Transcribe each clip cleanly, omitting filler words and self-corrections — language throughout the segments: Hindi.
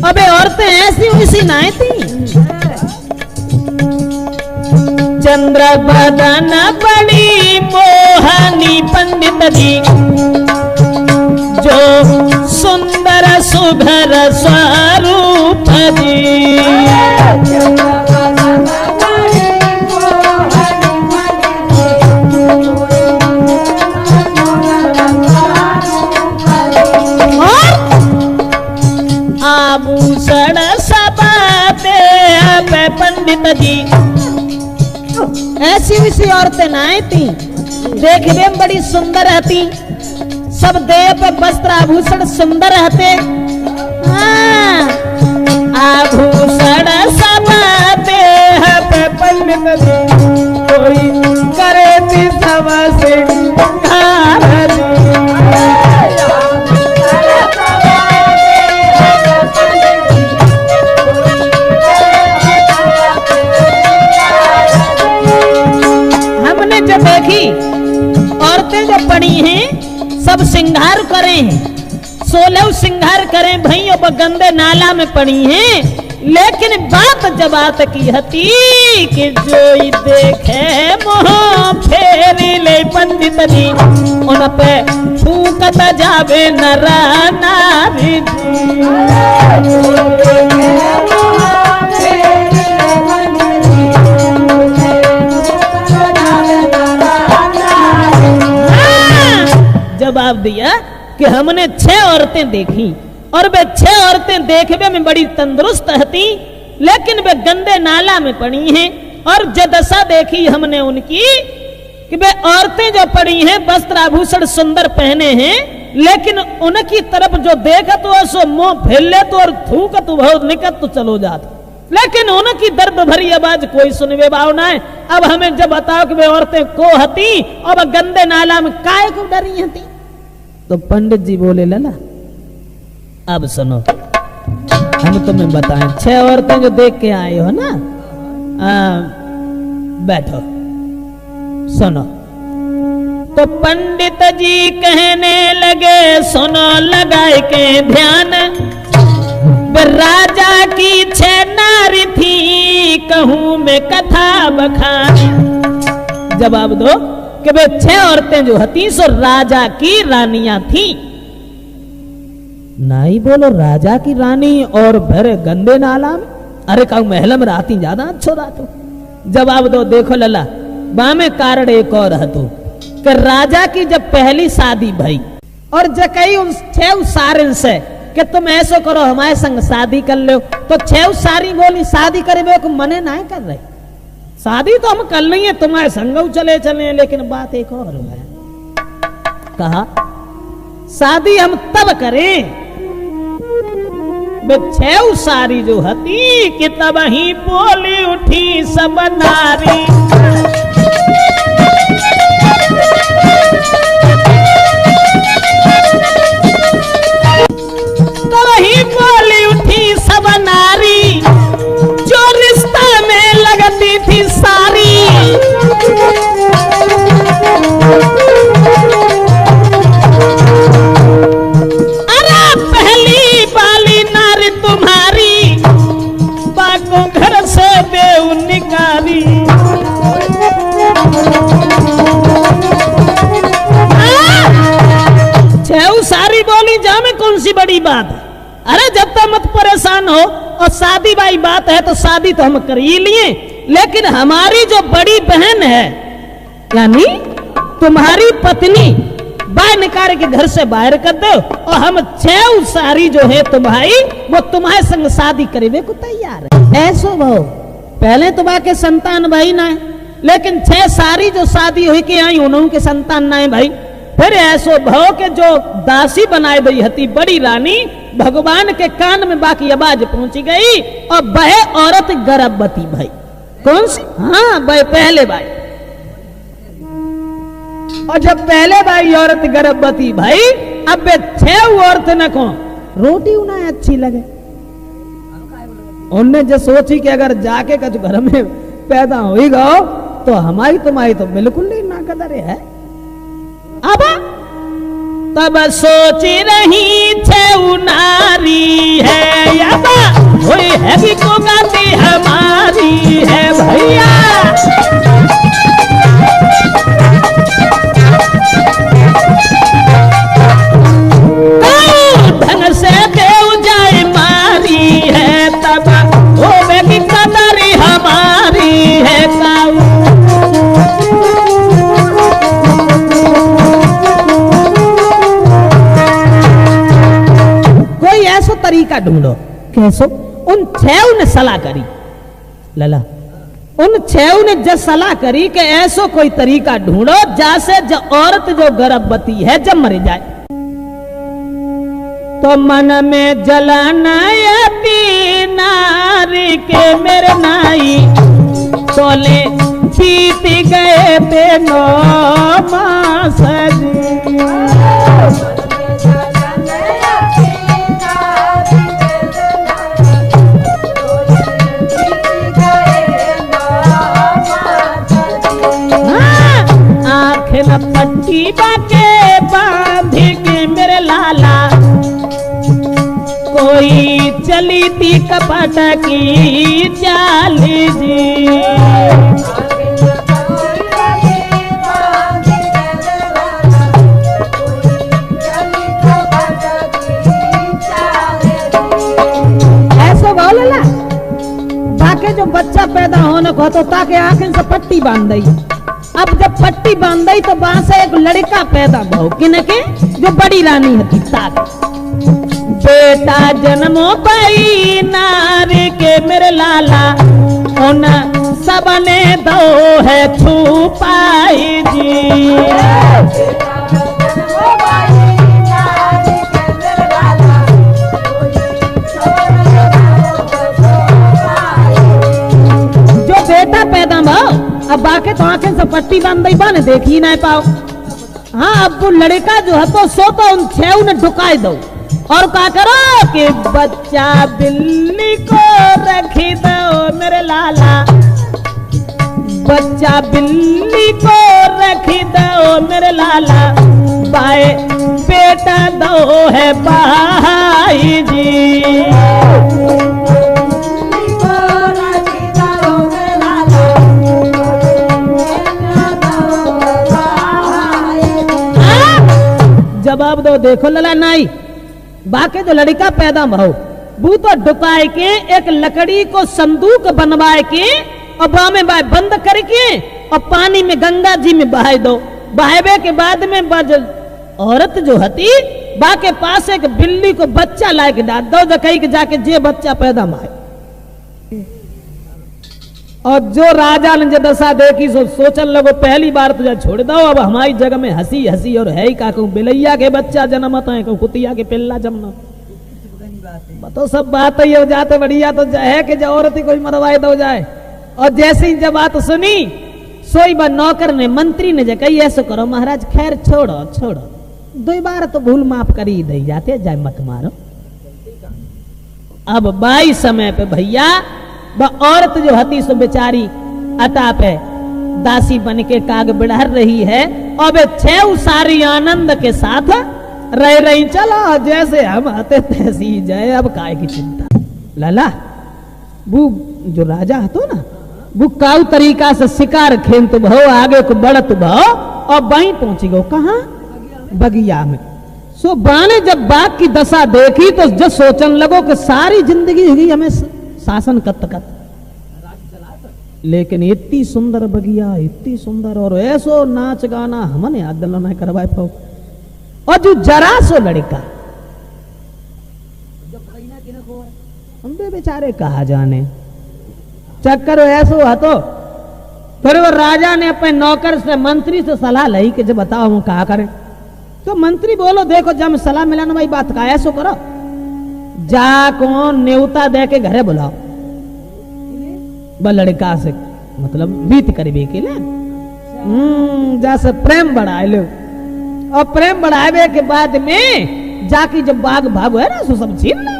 अबे औरतें ऐसी वैसी नाई थी। चंद्र बदन बड़ी मोहनी पंडित जी, जो सुंदर सुघर स्वरूप जी। आभूषण सब दे पंडित जी, ऐसी वैसी औरतें नाई थी, देखने में बड़ी सुंदर रहती, सब देह पे वस्त्र आभूषण सुंदर रहते। हाँ, आभूषण सब देह पे पंडित जी, कोई करे थी सब सिंगार जी। हमने जो देखी औरतें जो पड़ी हैं सब सिंगार करे हैं, 16 सिंगार करें भई, अब गंदे नाला में पड़ी हैं। लेकिन बात जब बात की हती कि जोई देखे मोह फेरी ले पंडित जी, उन पे फूकत जावे नरा नारी जवाब दिया कि हमने 6 औरतें देखी और वे 6 औरतें देखने में बड़ी तंदुरुस्त हती, लेकिन वे गंदे नाला में पड़ी हैं। और जो दशा देखी हमने उनकी कि वे औरतें जो पड़ी हैं वस्त्र आभूषण सुंदर पहने हैं, लेकिन उनकी तरफ जो देखा तो सो मुंह फैले तो और थूक तो बहुत निकट तो चलो जाता, लेकिन उनकी दर्द भरी आवाज कोई सुनवे बाव ना है। अब हमें जब बताओ कि वे औरतें को हती और गंदे नाला में काय को डरी हती, तो पंडित जी बोले लला अब सुनो, हम तुम्हें बताएं 6 औरतें जो देख के आए हो ना, बैठो सुनो। तो पंडित जी कहने लगे सुनो लगाए के ध्यान, राजा की 6 नारी थी कहूं मैं कथा बखान। जवाब दो कि वे 6 औरतें जो हती सो राजा की रानियां थी। नहीं बोलो राजा की रानी और भरे गंदे नाला में, अरे कहूं महल में रहती ज्यादा अच्छो रातो। जवाब दो देखो लला बामे कारण एक और हतो कि राजा की जब पहली शादी भई और जकई उन 6 सारे से कि तुम ऐसो करो हमारे संग शादी कर लो, तो 6 सारी बोली शादी करे को मने ना कर रहे, शादी तो हम कर नहीं है तुम्हारे संग चले चले, लेकिन बात एक और है। कहा शादी हम तब करें वे 6 सारी जो हती कि तब ही बोली उठी सब नारी, ही बोली उठी सब नारी जो रिश्ता में लगती थी सारी। अरे पहली वाली नारी तुम्हारी बाको घर से बेउ निकाली। छह सारी बोली जा में कौन सी बड़ी बात है, अरे जब तक मत परेशान हो, और शादी बाई बात है तो शादी तो हम कर ही लिए, लेकिन हमारी जो बड़ी बहन है यानी तुम्हारी पत्नी बाहर निकाल के घर से बाहर कर दो, और हम 6 सारी जो है तुम्हारी वो तुम्हारे संग शादी करेवे को तैयार है। ऐसो भाव पहले तुम्हारे के संतान भाई ना है, लेकिन 6 सारी जो शादी हुई के आई उन्होंने के संतान ना है भाई। फिर ऐसो भाव के जो दासी बनाए गई हती बड़ी रानी, भगवान के कान में बाकी आवाज पहुंची गई और वह औरत गर्भवती भाई। कौन सी? हाँ वह पहले भाई। और जब पहले भाई औरत गर्भवती भाई, अब वे 6 औरत न को रोटी उन्हें अच्छी लगे, उनने जो सोची कि अगर जाके कच घर में पैदा हो ही गो तो हमारी तुम्हारी तो बिल्कुल नहीं ना कदर है। अब तब सोच रही 6 नारी है अब है कि को गाती हमारी है भैया। धन से देव जाए मारी है तब होवे की कदरी हमारी है काऊ। कोई ऐसा तरीका ढूंढो। कैसो? उन छह ने सलाह करी लला, उन छह ने जब सलाह करी कि ऐसो कोई तरीका ढूंढो जैसे जो औरत जो गर्भवती है जब मर जाए तो मन में जलन नारी के मेरे नाई तोले बीत गए ते 9 मास पट्टी बाके बांधी के मेरे लाला कोई चली थी कपट की चाल जी। ऐसा बोल ला बाके जो बच्चा पैदा होने को तो ताकि आंखें से पट्टी बांध दी। अब जब पट्टी बांधी तो वहां से एक लड़का पैदा भाव किनके जो बड़ी रानी हती ताक बेटा जन्मो पाई नारी के मेरे लाला उन सबने दो है छुपाई जी। जो बेटा पैदा भाव अब बाके तो आंखें से पट्टी बांध दी बाने देख ही नहीं पाओ। हाँ अब वो लड़का जो है तो सो तो उन छह ने ढुकाए दो और क्या करो कि बच्चा बिल्ली को रखी दो मेरे लाला बच्चा बिल्ली को रखी दो मेरे लाला बाए बेटा दो है भाई जी। जवाब दो देखो लला नाई बाके जो लड़का पैदा भाव वो तो डुकाए के एक लकड़ी को संदूक बनवाए के और बामे बाय बंद करके और पानी में गंगा जी में बहाए दो। बहावे के बाद में औरत जो हती बाके पास एक बिल्ली को बच्चा ला के डाल दो जो कहीं के जाके जे बच्चा पैदा माए। और जो राजा ने जो दशा देखी सो सोचन लगो पहली बार तुझे छोड़ दो अब हमारी जगह में हंसी हंसी और है ही का कहूं बिलैया के बच्चा जन्मत है कहूं कुतिया के पिल्ला जमना तो सब बात ही हो जाते बढ़िया तो है कि जो औरत ही कोई मरवाए दो जाए। और जैसे ही जब बात सुनी सोई बार नौकर ने मंत्री ने जो कही ऐसा करो महाराज खैर छोड़ो छोड़ो 2 बार तो भूल माफ कर ही दे जाते जाए मत मारो। अब बाई समय पे भैया वह औरत जो हती सो बेचारी अता पे दासी बन के काग बिड़हर रही है और वे 6 सारी आनंद के साथ रह रही। चलो जैसे हम आते तैसी जाए अब काय की चिंता। लाला वो जो राजा हतो ना वो काउ तरीका से शिकार खेलत भो आगे को बढ़त भो और वहीं पहुंची गो कहाँ बगिया में। सो बाने जब बाघ की दशा देखी तो जब सोचन लगो कि सारी जिंदगी हुई हमें शासन कत कत लेकिन इतनी सुंदर बगिया इतनी सुंदर और ऐसो नाच गाना हमने याद नहीं करवाए पाओ। और जो जरा सो लड़का हम बेचारे कहा जाने चक्कर ऐसो है तो फिर वो राजा ने अपने नौकर से मंत्री से सलाह ली कि जब बताओ हम कहा करें। तो मंत्री बोलो देखो जब सलाह मिलाने वाली बात का ऐसो करो जा कौन न्योता दे के घरे बुलाओ ब लड़का से मतलब बीत करीबी के लिए जैसे प्रेम बढ़ाए लो और प्रेम बढ़ावे के बाद में जाके जब बाघ भागो है ना सो सब छीन लो।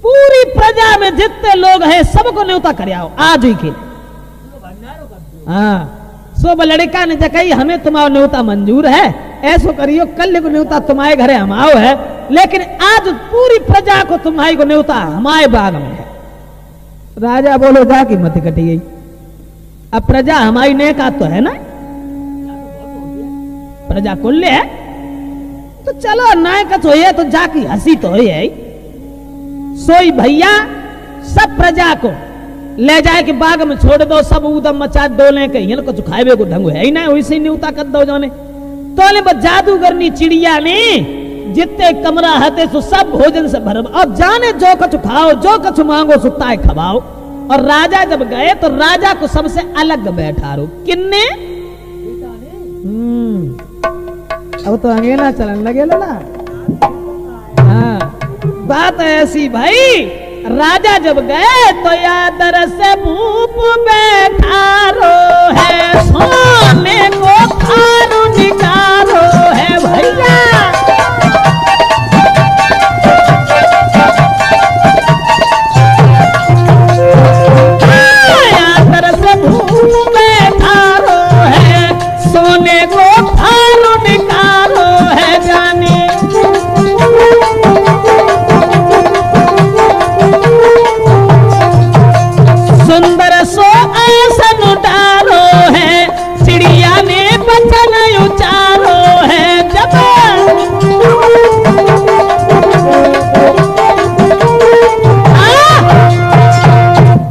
पूरी प्रजा में जितने लोग हैं सबको न्योता कर आओ आज ही के। हाँ सो लड़का ने जकई हमें तुम्हारा न्योता मंजूर है ऐसो करियो कल को न्योता तुम्हारे घरे हम आओ है लेकिन आज पूरी प्रजा को तुम्हारी को न्योता हमारे बाग में है। राजा बोलो जा की मत कटी गई। अब प्रजा हमारी नेक तो है ना, प्रजा कुल्य है तो चलो नायक हो तो जाकी हंसी तो है। सोई भैया सब प्रजा को ले जाए के बाग में छोड़ दो, सब उदम मचा डोले कहीं कुछ खाए को ढंग है ही ना, वैसे ही न्यूता कर दो जाने। तो जादूगरनी चिड़िया ने जितने कमरा हते सो सब भोजन से भर और जाने जो कछु खाओ जो कछु मांगो सुता है खवाओ। और राजा जब गए तो राजा को सबसे अलग बैठा रो किन्ने। अब तो अंगेला चलन लगे ना। हाँ बात ऐसी भाई, राजा जब गए तो यादर से भूप बैठा रो है, सोने को थारू निकालो है भैया। यादर से भूप बैठा रो है, सोने को थारू निकालो है जाने। सुंदर सो आसन उतारो है, चिड़िया ने बचन उचारो है। जब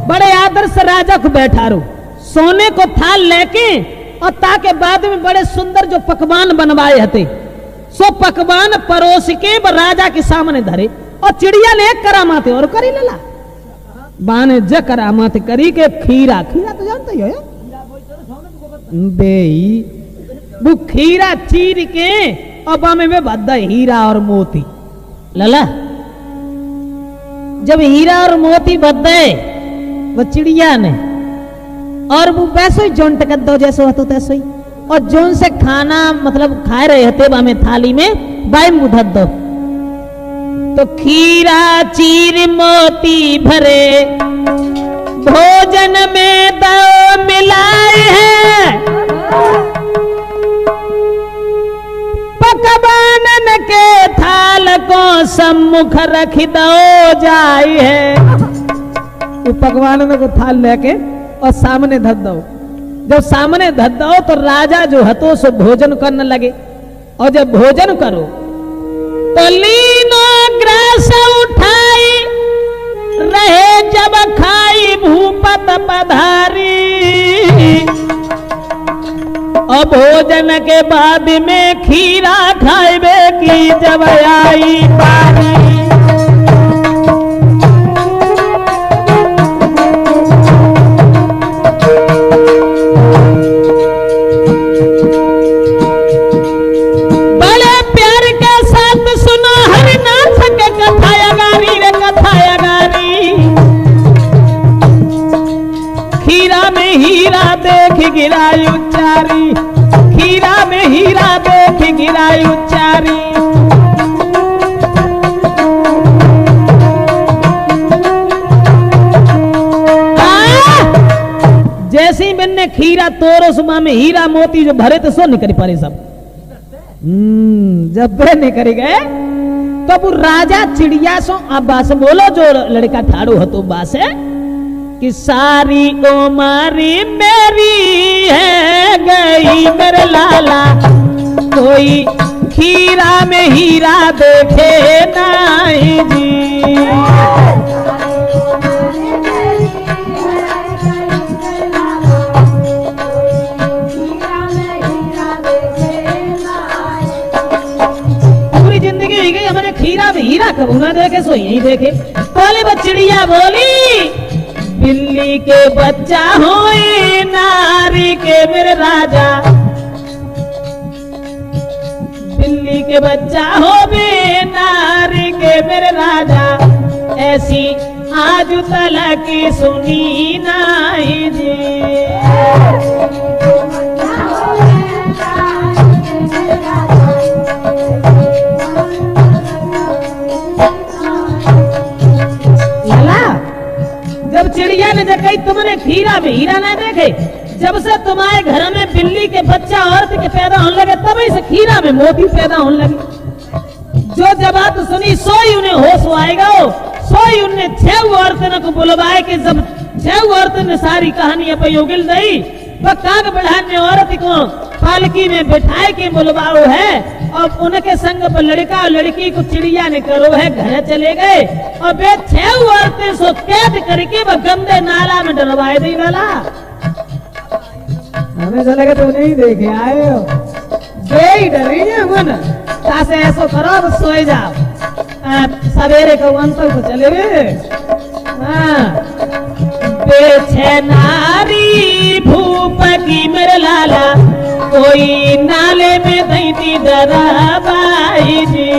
बड़े आदर से राजा को बैठा रो, सोने को थाल लेके और ताके बाद में बड़े सुंदर जो पकवान बनवाए हते सो पकवान परोस के राजा के सामने धरे। और चिड़िया ने एक करामाते और करी लेला बाने ज करामात करी के खीरा, खीरा तो जानते ही हो बेई, वो खीरा चीर के और बामे में बद्दा हीरा और मोती लला। जब हीरा और मोती बद्दे वो चिड़िया ने और वो वैसे ही जोन टकत दो जैसे हो तैसे ही, और जोन से खाना मतलब खाए रहे हते बामे थाली में बाई मुधत दो। तो खीरा चीर मोती भरे भोजन में दो मिलाए हैं, पकवानन के थाल को सम्मुख रख दो जाए है। वो पकवानन को थाल लेके और सामने धर दो। जब सामने धर दो तो राजा जो हतो सो भोजन करने लगे। और जब भोजन करो तो लीनो ग्रास उठाई रहे, जब खाई भूपत पधारी। और भोजन के बाद में खीरा खाइबे की जब आई बारी। गिराई उच्चारी, खीरा में हीरा देख गिराई उच्चारी। जैसे ही मैंने खीरा तोरो सुमा में हीरा मोती जो भरे तो सो निकल पड़े सब। जब वे निकल गए तो वो राजा चिड़िया सो अब बास बोलो जो लड़का ठाड़ो हतो बास है कि सारी उमारी मेरी है गई मेरे लाला, कोई खीरा में हीरा देखे नहीं जी। पूरी जिंदगी हो गई हमारे खीरा में हीरा कबू ना देखे सो यही देखे। पहले वो चिड़िया बोली बिल्ली के बच्चा होए नारी के मेरे राजा, बिल्ली के बच्चा हो बे नारी के मेरे राजा। ऐसी आज तलक सुनी नहीं जी। जब चिड़िया ने देखा तुमने खीरा में हीरा ना देखे, जब से तुम्हारे घर में बिल्ली के बच्चा औरत के पैदा होने लगे तभी से खीरा में मोती पैदा होने लगे। जो जब बात सुनी सोई उन्हें होश आएगा, सोई उनने 6 औरतन को बुलवाए कि जब 6 औरतन ने सारी कहानी पे योगिल दई तो काग बढ़ान ने औरत को पालकी में बैठाए के बुलवाओ है और उनके संग पर लड़का और लड़की को चिड़िया ने करो है घर चले गए और वे 6 औरतें सो कैद करके वह गंदे नाला में डलवाए दी वाला। हमें तो लगा तो नहीं देखे आए हो बे डरी है मन तासे ऐसो करो अब सोए जाओ सवेरे को अंतर को चले गए। हाँ बेचे नारी भूप की मेरे लाला कोई नाले में दैती दराबाई जी